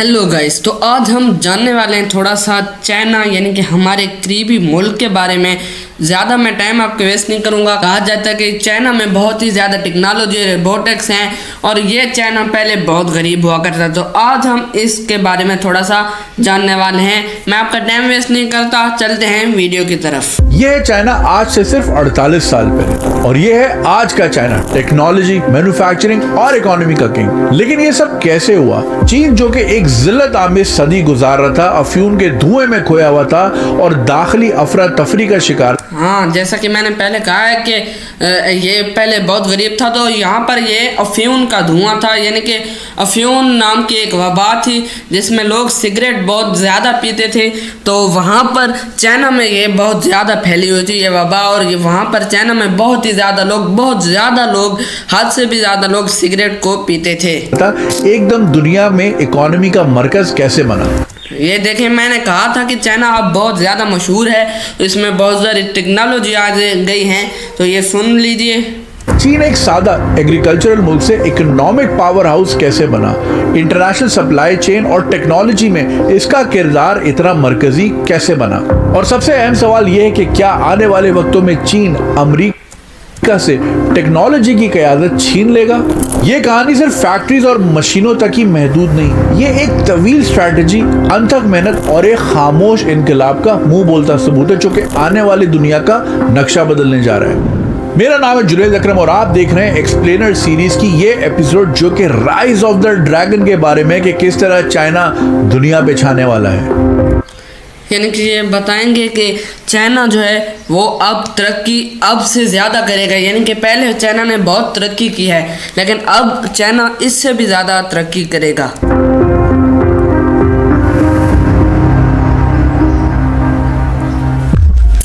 Hello guys, तो आज हम जानने वाले हैं थोड़ा सा चाइना यानी कि हमारे करीबी मुल्क के बारे में। ज़्यादा मैं टाइम आपको वेस्ट नहीं करूंगा। कहा जाता है कि चाइना में बहुत ही ज़्यादा टेक्नोलॉजी रोबोटिक्स हैं और ये चाइना पहले बहुत गरीब हुआ करता था। तो आज हम इसके बारे में थोड़ा सा जानने वाले हैं। मैं आपका टाइम वेस्ट नहीं करता, चलते हैं वीडियो की तरफ। ये है चाइना आज से सिर्फ 48 साल पहले और ये है आज का चाइना, टेक्नोलॉजी, मैन्युफैक्चरिंग और इकोनॉमी का किंग। लेकिन ये सब कैसे हुआ? चीन जो कि एक जिल्लत आमिज सदी गुजार रहा था, अफ्यून के धुएं में खोया हुआ था और दाखिली अफरा तफरी का शिकार। हाँ, जैसा कि मैंने पहले कहा है कि ये पहले बहुत गरीब था, तो यहाँ पर ये अफ्यून का धुआं था, यानी कि अफ्यून नाम की एक वबा थी जिसमें लोग सिगरेट बहुत ज़्यादा पीते थे। तो वहाँ पर चाइना में ये बहुत ज़्यादा फैली हुई थी ये वबा, और ये वहाँ पर चाइना में बहुत ज़्यादा लोग हद से भी ज़्यादा लोग सिगरेट को पीते थे। एकदम दुनिया में इकोनॉमी का मरकज कैसे बना? ये देखें, मैंने कहा था कि चाइना अब बहुत ज़्यादा मशहूर है, इसमें बहुत सारी टेक्नोलॉजी आ गई हैं, तो ये सुन लीजिए। चीन एक सादा एग्रीकल्चरल मुल्क से इकोनॉमिक पावर हाउस कैसे बना? इंटरनेशनल सप्लाई चेन और टेक्नोलॉजी में इसका किरदार इतना मरकजी कैसे बना? और सबसे अहम सवाल यह है कि क्या आने वाले वक्तों में चीन अमेरिका से टेक्नोलॉजी की क़यादत छीन लेगा? ये कहानी सिर्फ फैक्ट्रीज और मशीनों तक ही महदूद नहीं, ये एक तवील स्ट्रैटेजी, अनथक मेहनत और एक खामोश इनकलाब का मुंह बोलता सबूत है जो कि आने वाली दुनिया का नक्शा बदलने जा रहा है। मेरा नाम है जुनैद अकरम और आप देख रहे हैं एक्सप्लेनर सीरीज की ये एपिसोड जो कि राइज ऑफ द ड्रैगन के बारे में, कि किस तरह चाइना दुनिया पे छाने वाला है। यानी कि ये बताएंगे कि चाइना जो है वो अब तरक्की अब से ज़्यादा करेगा। यानी कि पहले चाइना ने बहुत तरक्की की है, लेकिन अब चाइना इससे भी ज़्यादा तरक्की करेगा।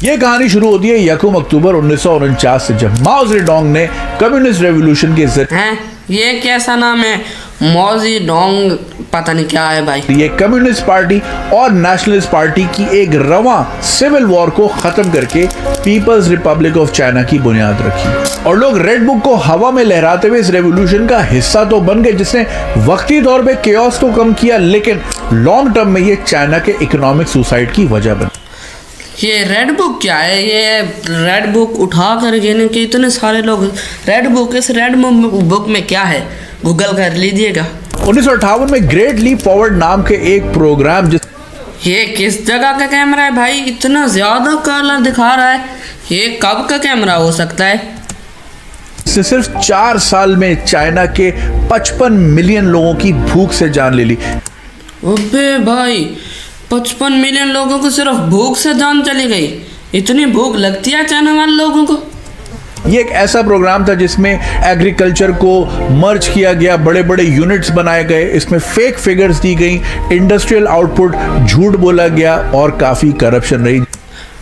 ये कहानी शुरू होती है 1 अक्टूबर 1949 से, जब माओ जेडोंग ने कम्युनिस्ट रेवोल्यूशन के हैं, ये कैसा नाम है? माओ जेडोंग, पता नहीं क्या है भाई। ये कम्युनिस्ट पार्टी और नेशनलिस्ट पार्टी की एक रवां सिविल वॉर को खत्म करके पीपल्स रिपब्लिक ऑफ चाइना की बुनियाद रखी और लोग रेड बुक को हवा में लहराते हुए इस रेवोल्यूशन का हिस्सा तो बन गए, जिसने वक्ती तौर पे केओस को कम किया, लेकिन लॉन्ग टर्म में ये चाइना के इकोनॉमिक सुसाइड की वजह बनी। ये रेड बुक क्या है? ये रेड बुक उठा कर यानी कि इतने सारे लोग रेड बुक, इस रेड बुक में क्या है? गूगल कर लीजिएगा। 1958 में ग्रेट लीप फॉरवर्ड नाम के एक प्रोग्राम, ये किस जगह का कैमरा है भाई? इतना ज़्यादा कलर दिखा रहा है, ये कब का कैमरा हो सकता है? से सिर्फ 4 साल में चाइना के 55 मिलियन लोगों की भूख से जान ले ली। अबे भाई, 55 मिलियन लोगों को सिर्फ भूख से जान चली गई। इतनी भूख लगती है चाइना वाले लोगों को? ये एक ऐसा प्रोग्राम था जिसमें एग्रीकल्चर को मर्ज किया गया, बड़े बड़े यूनिट्स बनाए गए, इसमें फेक फिगर्स दी गई, इंडस्ट्रियल आउटपुट झूठ बोला गया और काफ़ी करप्शन रही।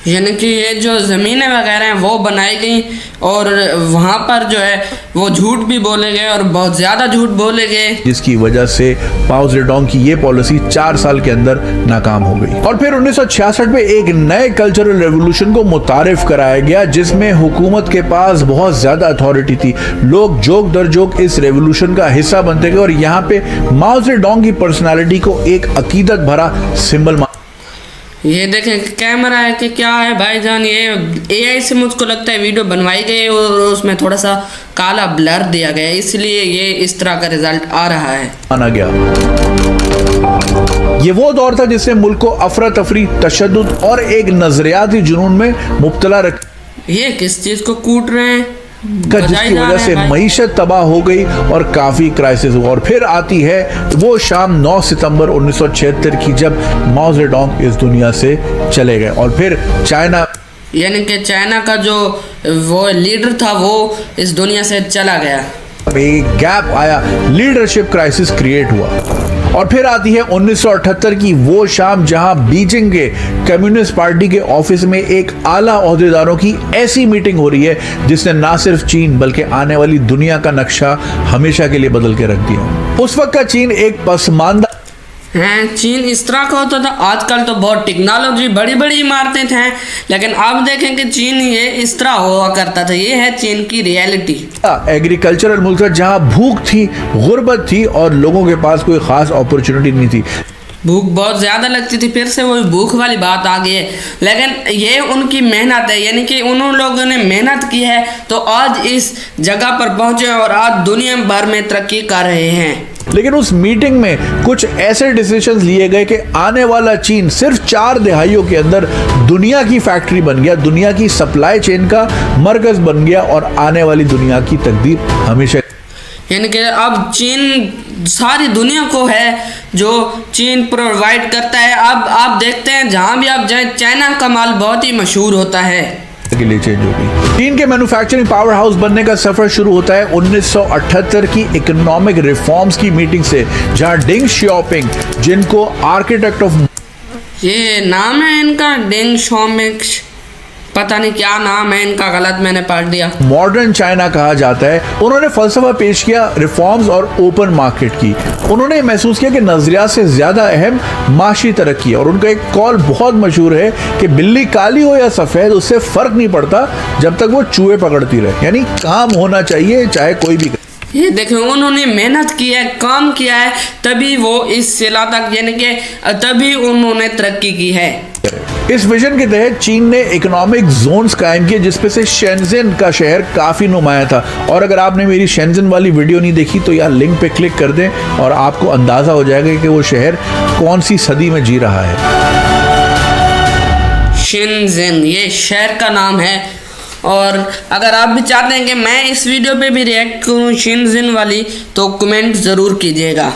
यानी कि ये जो ज़मीनें वगैरह हैं वो बनाई गई और वहाँ पर जो है वो झूठ भी बोले गए और बहुत ज़्यादा झूठ बोले गए, जिसकी वजह से माओ जेडोंग की ये पॉलिसी 4 साल के अंदर नाकाम हो गई। और फिर 1966 में एक नए कल्चरल रेवोल्यूशन को मुतारिफ कराया गया, जिसमें हुकूमत के पास बहुत ज़्यादा अथॉरिटी थी। लोग जोक दर जोक इस रेवोल्यूशन का हिस्सा बनते गए और यहाँ पे माओ जेडोंग की पर्सनैलिटी को एक अकीदत भरा सिंबल। ये देखें कैमरा है कि क्या है भाईजान? ये एआई से मुझको लगता है वीडियो बनवाई गई और उसमें थोड़ा सा काला ब्लर दिया गया, इसलिए ये इस तरह का रिजल्ट आ रहा है। माना गया ये वो दौर था जिसने मुल्क को अफरा तफरी, तशद्दुद और एक नजरियाती जुनून में मुब्तला रख। ये किस चीज़ को कूट रहे हैं? जिसकी वजह से मईशत तबाह हो गई और काफ़ी क्राइसिस हुआ। और फिर आती है वो शाम 9 सितंबर 1976 की, जब माओ जेडोंग इस दुनिया से चले गए और फिर चाइना, यानी कि चाइना का जो वो लीडर था वो इस दुनिया से चला गया। एक गैप आया, लीडरशिप क्राइसिस क्रिएट हुआ। और फिर आती है 1978 की वो शाम, जहां बीजिंग के कम्युनिस्ट पार्टी के ऑफिस में एक आला ओहदेदारों की ऐसी मीटिंग हो रही है जिसने ना सिर्फ चीन बल्कि आने वाली दुनिया का नक्शा हमेशा के लिए बदल के रख दिया। उस वक्त का चीन एक पसमानदा हैं। चीन इस तरह का होता था, आजकल तो बहुत टेक्नोलॉजी बड़ी बड़ी इमारतें हैं, लेकिन अब देखें कि चीन ये इस तरह हुआ करता था। ये है चीन की रियलिटी। एग्रीकल्चरल मुल्क था जहाँ भूख थी, गुर्बत थी और लोगों के पास कोई खास अपॉर्चुनिटी नहीं थी। भूख बहुत ज़्यादा लगती थी, फिर से वही भूख वाली बात आ गई है, लेकिन ये उनकी मेहनत है, यानी कि उन लोगों ने मेहनत की है तो आज इस जगह पर पहुँचे और आज दुनिया भर में तरक्की कर रहे हैं। लेकिन उस मीटिंग में कुछ ऐसे डिसीजंस लिए गए कि आने वाला चीन सिर्फ 4 दहाइयों के अंदर दुनिया की फैक्ट्री बन गया, दुनिया की सप्लाई चेन का मरकज बन गया और आने वाली दुनिया की तकदीर हमेशा, यानी कि अब चीन सारी दुनिया को है जो चीन प्रोवाइड करता है। अब आप देखते हैं जहाँ भी आप जाए चाइना का माल बहुत ही मशहूर होता है के लिए चेंज होगी। चीन के मैन्युफैक्चरिंग पावर हाउस बनने का सफर शुरू होता है 1978 की इकोनॉमिक रिफॉर्म्स की मीटिंग से, जहां डेंग शियाओपिंग, जिनको आर्किटेक्ट ऑफ, ये नाम है इनका डेंग शियाओपिंग, पता नहीं क्या नाम है इनका, गलत मैंने पढ़ दिया, मॉडर्न चाइना कहा जाता है। उन्होंने फलसफा पेश किया रिफॉर्म्स और ओपन मार्केट की। उन्होंने महसूस किया कि नजरिया से ज्यादा अहम माशी तरक्की है और उनका एक कॉल बहुत मशहूर है कि बिल्ली काली हो या सफेद उससे फर्क नहीं पड़ता जब तक वो चूहे पकड़ती रहे, यानी काम होना चाहिए चाहे कोई भी। ये देखें उन्होंने मेहनत की है, काम किया है, तभी वो इस सिला तक, यानी कि तभी उन्होंने तरक्की की है। इस विजन के तहत चीन ने इकोनॉमिक जोन्स कायम किए, जिसपे से शेंजन का शहर काफी नुमाया था। और अगर आपने मेरी शेंजन वाली वीडियो नहीं देखी तो यार लिंक पे क्लिक कर दें और आपको अंदाजा हो जाएगा कि वो शहर कौन सी सदी में जी रहा है। शेंजन ये शहर का नाम है, और अगर आप भी चाहते हैं कि मैं इस वीडियो पे भी रिएक्ट करूं शेंजन वाली तो कमेंट जरूर कीजिएगा।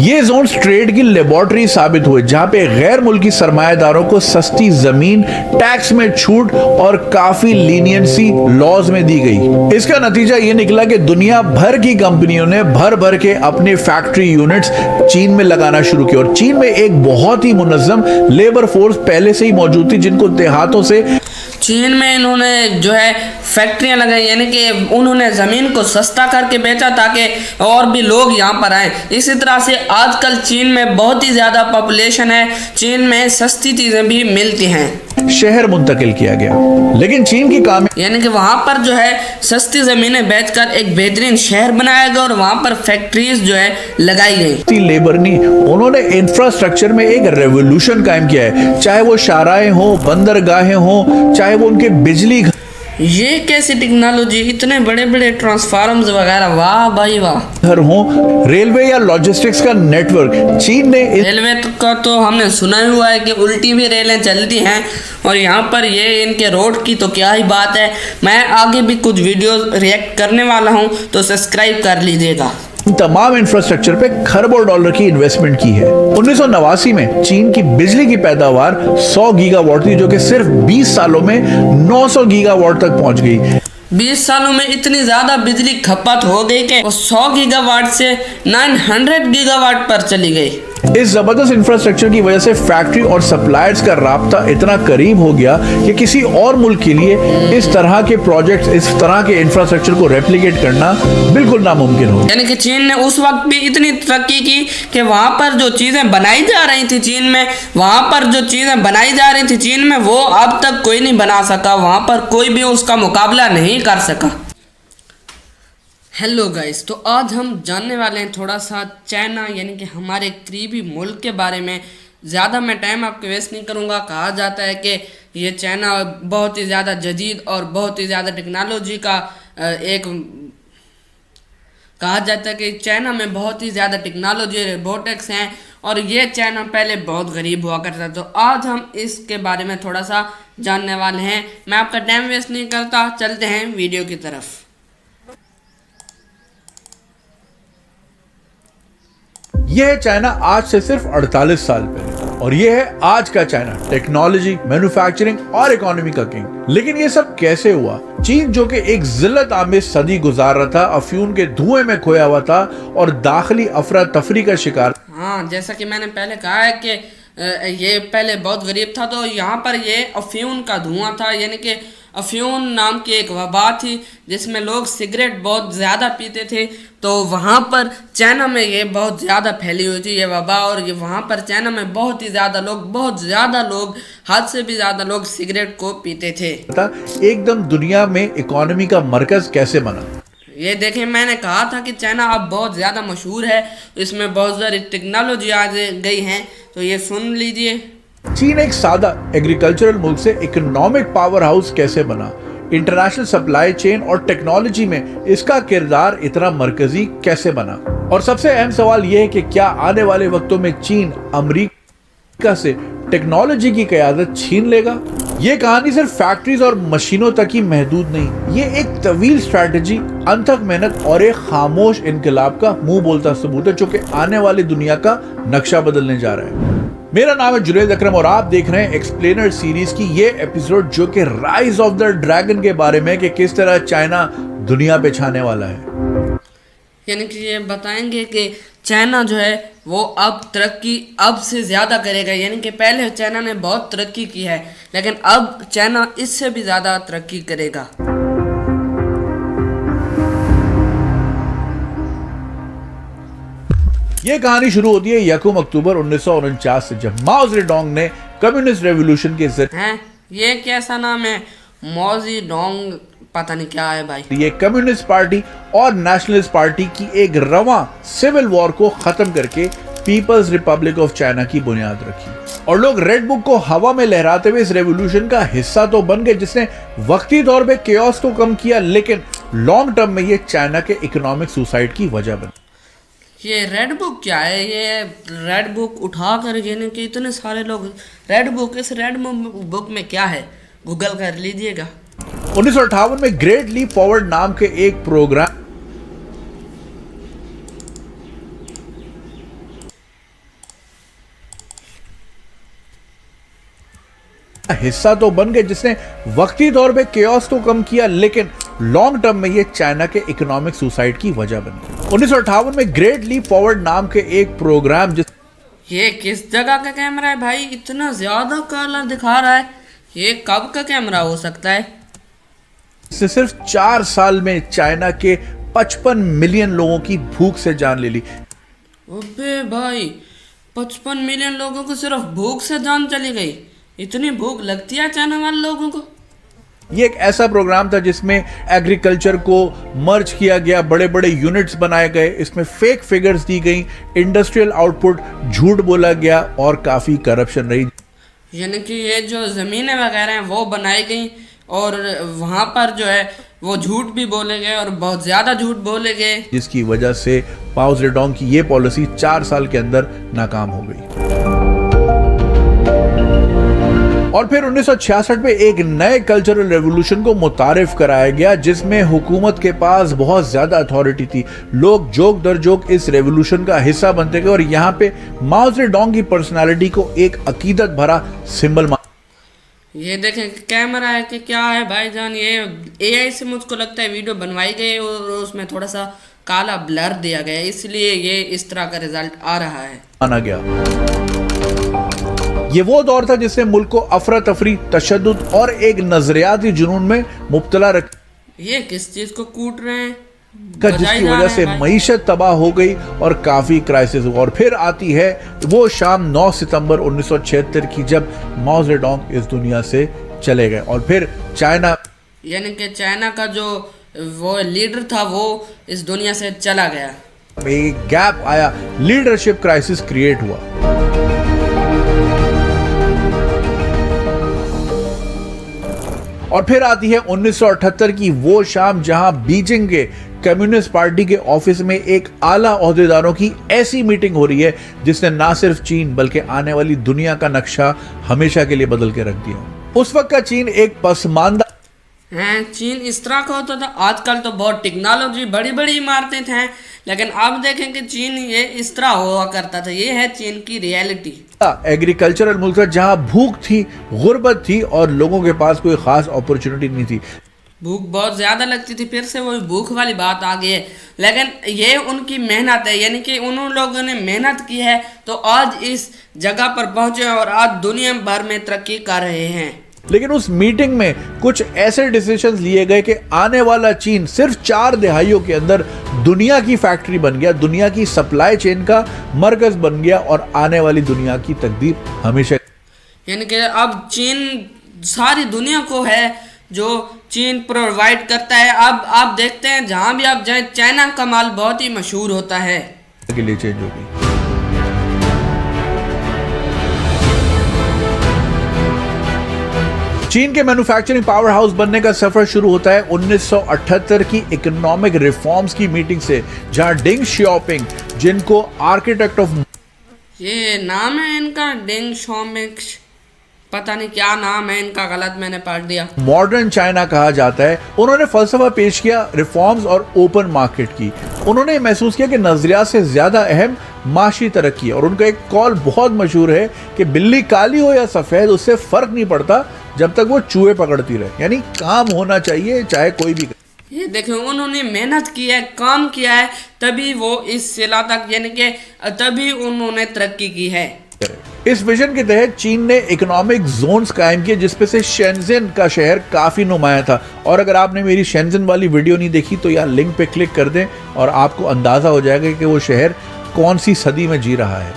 ये जोन ट्रेड की लेबोरेटरी साबित हुए, जहां पे गैर मुल्की सरमायादारों को सस्ती जमीन, टैक्स में छूट और काफी लीनियंसी लॉज में दी गई। इसका नतीजा ये निकला कि दुनिया भर की कंपनियों ने भर भर के अपने फैक्ट्री यूनिट्स चीन में लगाना शुरू किए और चीन में एक बहुत ही मुनज्जम लेबर फोर्स पहले से ही मौजूद थी, जिनको देहातों से चीन में इन्होंने जो है फैक्ट्रियां लगाई, यानी कि उन्होंने ज़मीन को सस्ता करके बेचा ताकि और भी लोग यहाँ पर आएँ। इसी तरह से आजकल चीन में बहुत ही ज़्यादा पॉपुलेशन है, चीन में सस्ती चीज़ें भी मिलती हैं। शहर मुंतकिल किया गया, लेकिन चीन की काम यानी कि वहाँ पर जो है सस्ती ज़मीनें बेचकर एक बेहतरीन शहर बनाया गया और वहाँ पर फैक्ट्रीज जो है लगाई गई। लेबर नहीं, उन्होंने इंफ्रास्ट्रक्चर में एक रेवोल्यूशन कायम किया है, चाहे वो शाराएं हो, बंदरगाहें हो, चाहे वो उनके बिजली। ये कैसी टेक्नोलॉजी, इतने बड़े बड़े ट्रांसफार्मर्स वगैरह, वाह भाई वाह। घर हो, रेलवे या लॉजिस्टिक्स का नेटवर्क, चीन ने रेलवे का तो हमने सुना ही हुआ है कि उल्टी भी रेलें चलती हैं, और यहाँ पर ये इनके रोड की तो क्या ही बात है। मैं आगे भी कुछ वीडियो रिएक्ट करने वाला हूँ, तो सब्सक्राइब कर लीजिएगा। तमाम इंफ्रास्ट्रक्चर पे खरबों डॉलर की इन्वेस्टमेंट की है। 1989 में चीन की बिजली की पैदावार 100 गीगावाट थी, जो कि सिर्फ 20 सालों में 900 गीगावाट तक पहुंच गई। 20 सालों में इतनी ज्यादा बिजली खपत हो गई कि 100 गीगावाट से 900 गीगावाट पर चली गई। इस जबरदस्त इंफ्रास्ट्रक्चर की वजह से फैक्ट्री और सप्लायर्स का राब्ता इतना करीब हो गया कि किसी और मुल्क के लिए इस तरह के प्रोजेक्ट्स, इस तरह के इंफ्रास्ट्रक्चर को रेप्लिकेट करना बिल्कुल नामुमकिन हो। यानी कि चीन ने उस वक्त भी इतनी तरक्की की कि वहां पर जो चीजें बनाई जा रही थी चीन में, वहां पर जो चीजें बनाई जा रही थी चीन में, वो अब तक कोई नहीं बना सका, वहां पर कोई भी उसका मुकाबला नहीं कर सका। हेलो गाइस, तो आज हम जानने वाले हैं थोड़ा सा चाइना यानी कि हमारे करीबी मुल्क के बारे में। ज़्यादा मैं टाइम आपको वेस्ट नहीं करूँगा। कहा जाता है कि ये चाइना बहुत ही ज़्यादा जदीद और बहुत ही ज़्यादा टेक्नोलॉजी का कहा जाता है कि चाइना में बहुत ही ज़्यादा टेक्नोलॉजी रोबोटिक्स हैं, और ये चाइना पहले बहुत गरीब हुआ करता था। तो आज हम इसके बारे में थोड़ा सा जानने वाले हैं। मैं आपका टाइम वेस्ट नहीं करता, चलते हैं वीडियो की तरफ। यह है चाइना आज से सिर्फ 48 साल पहले, और यह है आज का चाइना, टेक्नोलॉजी, मैन्युफैक्चरिंग और इकोनॉमी का किंग। लेकिन ये सब कैसे हुआ? चीन जो कि एक जिल्लत आमिज सदी गुजार रहा था, अफयूम के धुएं में खोया हुआ था और दाखिली अफरा तफरी का शिकार। हाँ, जैसा कि मैंने पहले कहा है कि ये पहले बहुत गरीब था, तो यहाँ पर ये अफयूम का धुआं था, यानी कि अफ्यून नाम की एक वबा थी जिसमें लोग सिगरेट बहुत ज़्यादा पीते थे। तो वहाँ पर चाइना में ये बहुत ज़्यादा फैली हुई थी ये वबा, और ये वहाँ पर चाइना में बहुत ज़्यादा लोग हद से भी ज़्यादा लोग सिगरेट को पीते थे। एकदम दुनिया में इकोनॉमी का मरकज कैसे बना? ये देखें, मैंने कहा था कि चाइना अब बहुत ज़्यादा मशहूर है, इसमें बहुत सारी टेक्नोलॉजी आ गई हैं, तो ये सुन लीजिए। चीन एक सादा एग्रीकल्चरल मुल्क से इकोनॉमिक पावर हाउस कैसे बना? इंटरनेशनल सप्लाई चेन और टेक्नोलॉजी में इसका किरदार इतना मरकजी कैसे बना? और सबसे अहम सवाल यह है कि क्या आने वाले वक्तों में चीन अमेरिका से टेक्नोलॉजी की क़यादत छीन लेगा? ये कहानी सिर्फ फैक्ट्रीज और मशीनों तक ही महदूद नहीं, ये एक तवील स्ट्रैटेजी, अनथक मेहनत और एक खामोश इनकलाब का मुंह बोलता सबूत है जो कि आने वाली दुनिया का नक्शा बदलने जा रहा है। मेरा नाम है जुनैद अकरम और आप देख रहे हैं एक्सप्लेनर सीरीज की ये एपिसोड जो कि राइज ऑफ द ड्रैगन के बारे में कि किस तरह चाइना दुनिया पे छाने वाला है। यानी कि ये बताएंगे कि चाइना जो है वो अब तरक्की अब से ज़्यादा करेगा। यानी कि पहले चाइना ने बहुत तरक्की की है, लेकिन अब चाइना इससे भी ज़्यादा तरक्की करेगा। ये कहानी शुरू होती है 1 अक्टूबर 1949 से, जब माओ जेडोंग ने कम्युनिस्ट रेवोल्यूशन के जरिए हैं ये कैसा नाम है, माओ जेडोंग, पता नहीं क्या है भाई। ये कम्युनिस्ट पार्टी और नेशनलिस्ट पार्टी की एक रवां सिविल वॉर को खत्म करके पीपल्स रिपब्लिक ऑफ चाइना की बुनियाद रखी, और लोग रेड बुक को हवा में लहराते हुए इस रेवोल्यूशन का हिस्सा तो बन गए, जिसने वक्ती तौर पे केओस तो कम किया, लेकिन लॉन्ग टर्म में ये चाइना के इकोनॉमिक सुसाइड की वजह बनी। ये रेड बुक क्या है? ये रेड बुक उठा कर यानी कि इतने सारे लोग रेड बुक, इस रेड बुक में क्या है, गूगल कर लीजिएगा। 1958 में ग्रेट लीप फॉरवर्ड नाम के एक प्रोग्राम हिस्सा तो बन गए, जिसने वक्ती तौर पे केओस तो कम किया, लेकिन लॉन्ग टर्म में ये चाइना के इकोनॉमिक सुसाइड की वजह बनी। 1958 में ग्रेट लीप फॉरवर्ड नाम के एक प्रोग्राम ये किस जगह का कैमरा है भाई, इतना ज्यादा कलर दिखा रहा है, ये कब का कैमरा हो सकता है? से सिर्फ 4 साल में चाइना के 55 मिलियन लोगों की भूख से जान ले ली। अबे भाई, 55 मिलियन लोगों को सिर्फ भूख से जान चली गई। इतनी भूख लगती है चाइना वाले लोगों को? ये एक ऐसा प्रोग्राम था जिसमें एग्रीकल्चर को मर्ज किया गया, बड़े बड़े यूनिट्स बनाए गए, इसमें फेक फिगर्स दी गई, इंडस्ट्रियल आउटपुट झूठ बोला गया और काफी करप्शन रही। यानी कि ये जो ज़मीनें वगैरह हैं वो बनाई गई, और वहाँ पर जो है वो झूठ भी बोले गए और बहुत ज़्यादा झूठ बोले गए, जिसकी वजह से माओ जेडोंग की ये पॉलिसी 4 साल के अंदर नाकाम हो गई। और फिर 1966 में एक नए कल्चरल रेवोल्यूशन को मुतारिफ कराया गया, जिसमें हुकूमत के पास बहुत ज्यादा अथॉरिटी थी। लोग जोक दर जोक इस रेवोल्यूशन का हिस्सा बनते गए और यहाँ पे माओ जेडोंग की पर्सनालिटी को एक अकीदत भरा सिंबल। ये देखें कैमरा है कि क्या है भाईजान, ये एआई से मुझको लगता है वीडियो बनवाई गई और उसमें थोड़ा सा काला ब्लर दिया गया, इसलिए ये इस तरह का रिजल्ट आ रहा है। माना गया ये वो दौर था जिसने मुल्क को अफरा तफरी, तशद्दुद और एक नजरियाती जुनून में मुब्तला रख। ये किस चीज को कूट रहे हैं? जिसकी वजह से मईशत तबाह हो गई और काफी क्राइसिस हुआ। और फिर आती है वो शाम 9 सितंबर 1976 की, जब माओ जेडोंग इस दुनिया से चले गए, और फिर चाइना, यानी कि चाइना का जो वो लीडर था वो इस दुनिया से चला गया। एक गैप आया, लीडरशिप क्राइसिस क्रिएट हुआ। और फिर आती है 1978 की वो शाम, जहां बीजिंग के कम्युनिस्ट पार्टी के ऑफिस में एक आला ओहदेदारों की ऐसी मीटिंग हो रही है जिसने ना सिर्फ चीन बल्कि आने वाली दुनिया का नक्शा हमेशा के लिए बदल के रख दिया। उस वक्त का चीन एक पसमानदा हैं, चीन इस तरह का होता था। आजकल तो बहुत टेक्नोलॉजी, बड़ी बड़ी इमारतें थे, लेकिन अब देखें कि चीन ये इस तरह हुआ करता था। ये है चीन की रियलिटी। एग्रीकल्चरल मुल्क था जहां भूख थी, गुर्बत थी और लोगों के पास कोई खास अपॉर्चुनिटी नहीं थी। भूख बहुत ज़्यादा लगती थी, फिर से वही भूख वाली बात आ गई है, लेकिन ये उनकी मेहनत है, यानी कि उन लोगों ने मेहनत की है तो आज इस जगह पर पहुंचे और आज दुनिया भर में तरक्की कर रहे हैं। लेकिन उस मीटिंग में कुछ ऐसे डिसीजंस लिए गए कि आने वाला चीन सिर्फ 4 दहाइयों के अंदर दुनिया की फैक्ट्री बन गया, दुनिया की सप्लाई चेन का मरकज बन गया और आने वाली दुनिया की तकदीर हमेशा, यानी कि अब चीन सारी दुनिया को है जो चीन प्रोवाइड करता है। अब आप देखते हैं जहां भी आप जाए चाइना का माल बहुत ही मशहूर होता है के लिए चेंज होगी। चीन के मैन्युफैक्चरिंग पावर हाउस बनने का सफर शुरू होता है 1978 की इकोनॉमिक रिफॉर्म्स की मीटिंग से, जहां डेंग शियाओपिंग, जिनको आर्किटेक्ट ऑफ, ये नाम है इनका डेंग शियाओपिंग, पता नहीं क्या नाम है इनका, गलत मैंने पढ़ दिया, मॉडर्न चाइना कहा जाता है। उन्होंने फलसफा पेश किया रिफॉर्म्स और ओपन मार्केट की। उन्होंने महसूस किया कि नजरिया से ज्यादा अहम माशी तरक्की है, और उनका एक कॉल बहुत मशहूर है कि बिल्ली काली हो या सफेद उससे फर्क नहीं पड़ता जब तक वो चूहे पकड़ती रहे, यानी काम होना चाहिए चाहे कोई भी। ये देखो उन्होंने मेहनत की है, काम किया है, तभी वो इस सिला तक, यानी कि तभी उन्होंने तरक्की की है। इस विजन के तहत चीन ने इकोनॉमिक जोन्स कायम किए, जिसपे से शेंजन का शहर काफी नुमाया था। और अगर आपने मेरी शेंजन वाली वीडियो नहीं देखी तो यार लिंक पे क्लिक कर दें और आपको अंदाजा हो जाएगा कि वो शहर कौन सी सदी में जी रहा है।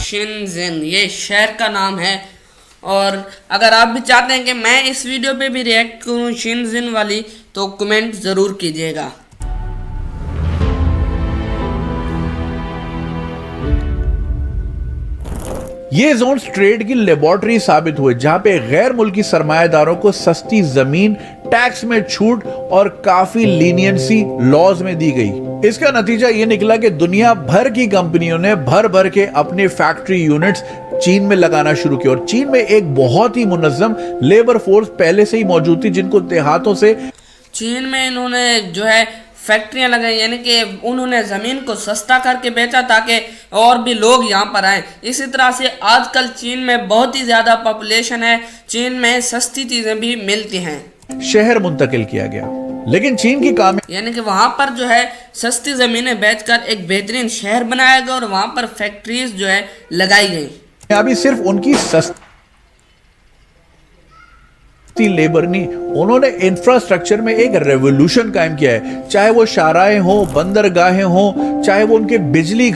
शेंजन ये शहर का नाम है। और अगर आप भी चाहते हैं कि मैं इस वीडियो पे भी रिएक्ट करूं शेंजन वाली, तो कमेंट ज़रूर कीजिएगा। ये जोन्स ट्रेड की लेबोरेटरी साबित हुए, जहां पे गैर मुल्की सरमायादारों को सस्ती जमीन, टैक्स में छूट और काफी लीनियंसी लॉज में दी गई। इसका नतीजा ये निकला कि दुनिया भर की कंपनियों ने भर भर के अपने फैक्ट्री यूनिट्स चीन में लगाना शुरू किया, और चीन में एक बहुत ही मुनज्जम लेबर फोर्स पहले से ही मौजूद थी, जिनको देहातों से चीन में इन्होंने जो है फैक्ट्रियां लगाई, यानी कि उन्होंने ज़मीन को सस्ता करके बेचा ताकि और भी लोग यहाँ पर आएँ। इसी तरह से आजकल चीन में बहुत ही ज़्यादा पॉपुलेशन है, चीन में सस्ती चीज़ें भी मिलती हैं। शहर मुंतकिल किया गया, लेकिन चीन की काम, यानी कि वहाँ पर जो है सस्ती ज़मीनें बेचकर एक बेहतरीन शहर बनाया गया और वहाँ पर फैक्ट्रीज जो है लगाई गई। अभी सिर्फ उनकी सस्ती लेबर नहीं, उन्होंने इंफ्रास्ट्रक्चर में एक रेवोल्यूशन कायम किया है, चाहे वो शाराएं हो, बंदरगाहें हो, चाहे वो उनके बिजली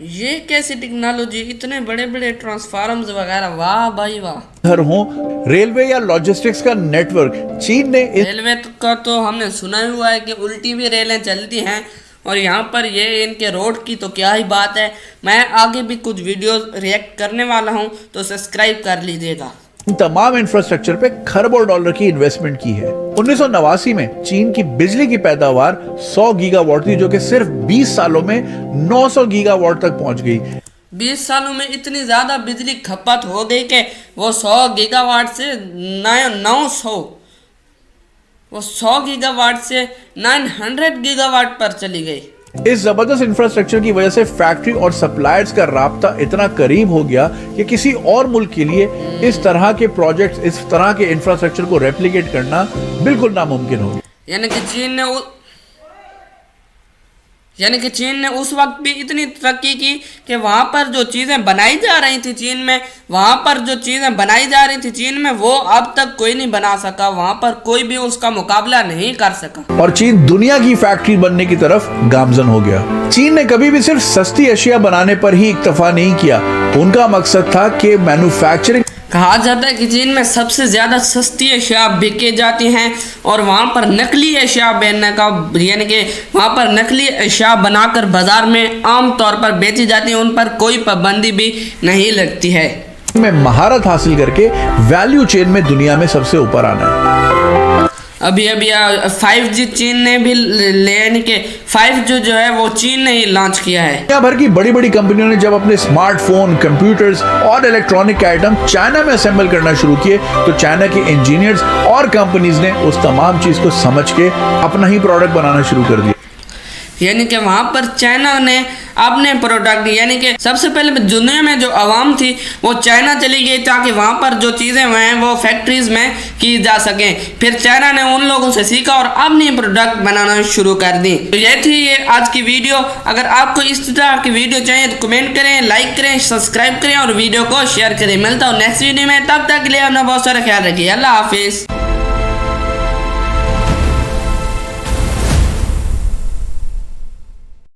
ये कैसी टेक्नोलॉजी, इतने बड़े बड़े ट्रांसफार्मर्स वगैरह, वाह भाई वाह, घर हो, रेलवे या लॉजिस्टिक्स का नेटवर्क। चीन ने रेलवे का तो हमने सुना ही हुआ है कि उल्टी भी रेलें चलती हैं, और यहाँ पर ये इनके रोड की तो क्या ही बात है। मैं आगे भी कुछ वीडियोस रिएक्ट करने वाला हूँ, तो सब्सक्राइब कर लीजिएगा। तमाम इंफ्रास्ट्रक्चर पे खरबों डॉलर की इन्वेस्टमेंट की है। 1989 में चीन की बिजली की पैदावार 100 गीगावाट थी, जो कि सिर्फ 20 सालों में 900 गीगावाट तक पहुंच गई। 20 सालों में इतनी ज़्यादा बिजली खपत हो गई कि वो 100 गीगावाट से 100 गीगावाट से 900 गीगावाट पर चली गई। इस जबरदस्त इंफ्रास्ट्रक्चर की वजह से फैक्ट्री और सप्लायर्स का राब्ता इतना करीब हो गया कि किसी और मुल्क के लिए इस तरह के प्रोजेक्ट्स, इस तरह के इंफ्रास्ट्रक्चर को रेप्लिकेट करना बिल्कुल नामुमकिन हो गया। यानी कि चीन ने उस वक्त भी इतनी तरक्की की कि वहाँ पर जो चीज़ें बनाई जा रही थी चीन में, वो अब तक कोई नहीं बना सका, वहाँ पर कोई भी उसका मुकाबला नहीं कर सका, और चीन दुनिया की फैक्ट्री बनने की तरफ गामजन हो गया। चीन ने कभी भी सिर्फ सस्ती अशिया बनाने पर ही इक्तफा नहीं किया, उनका मकसद था कि मैन्युफैक्चरिंग, कहा जाता है कि चीन में सबसे ज़्यादा सस्ती अशिया बिके जाती हैं, और वहाँ पर नकली अशिया बनने का, यानी कि वहाँ पर नकली अशिया बनाकर बाज़ार में आम तौर पर बेची जाती हैं, उन पर कोई पाबंदी भी नहीं लगती है। में महारत हासिल करके वैल्यू चेन में दुनिया में सबसे ऊपर आना है। अभी 5G चीन ने भी, यानी कि 5G जो है वो चीन ने ही लॉन्च किया है। दुनिया भर की बड़ी बड़ी कंपनियों ने जब अपने स्मार्टफोन, कंप्यूटर्स और इलेक्ट्रॉनिक आइटम चाइना में असेंबल करना शुरू किए, तो चाइना के इंजीनियर्स और कंपनीज ने उस तमाम चीज को समझ के अपना ही प्रोडक्ट बनाना शुरू कर दिया। यानी कि वहाँ पर चाइना ने अपने प्रोडक्ट, यानी कि सबसे पहले दुनिया में जो आवाम थी वो चाइना चली गई ताकि वहाँ पर जो चीज़ें हैं वो फैक्ट्रीज में की जा सकें। फिर चाइना ने उन लोगों से सीखा और अपनी प्रोडक्ट बनाना शुरू कर दी। तो ये थी ये आज की वीडियो। अगर आपको इस तरह की वीडियो चाहिए तो कमेंट करें, लाइक करें, सब्सक्राइब करें और वीडियो को शेयर करें। मिलता हूँ नेक्स्ट वीडियो में, तब तक के लिए अपना बहुत सारा ख्याल रखिए। अल्लाह हाफिज़।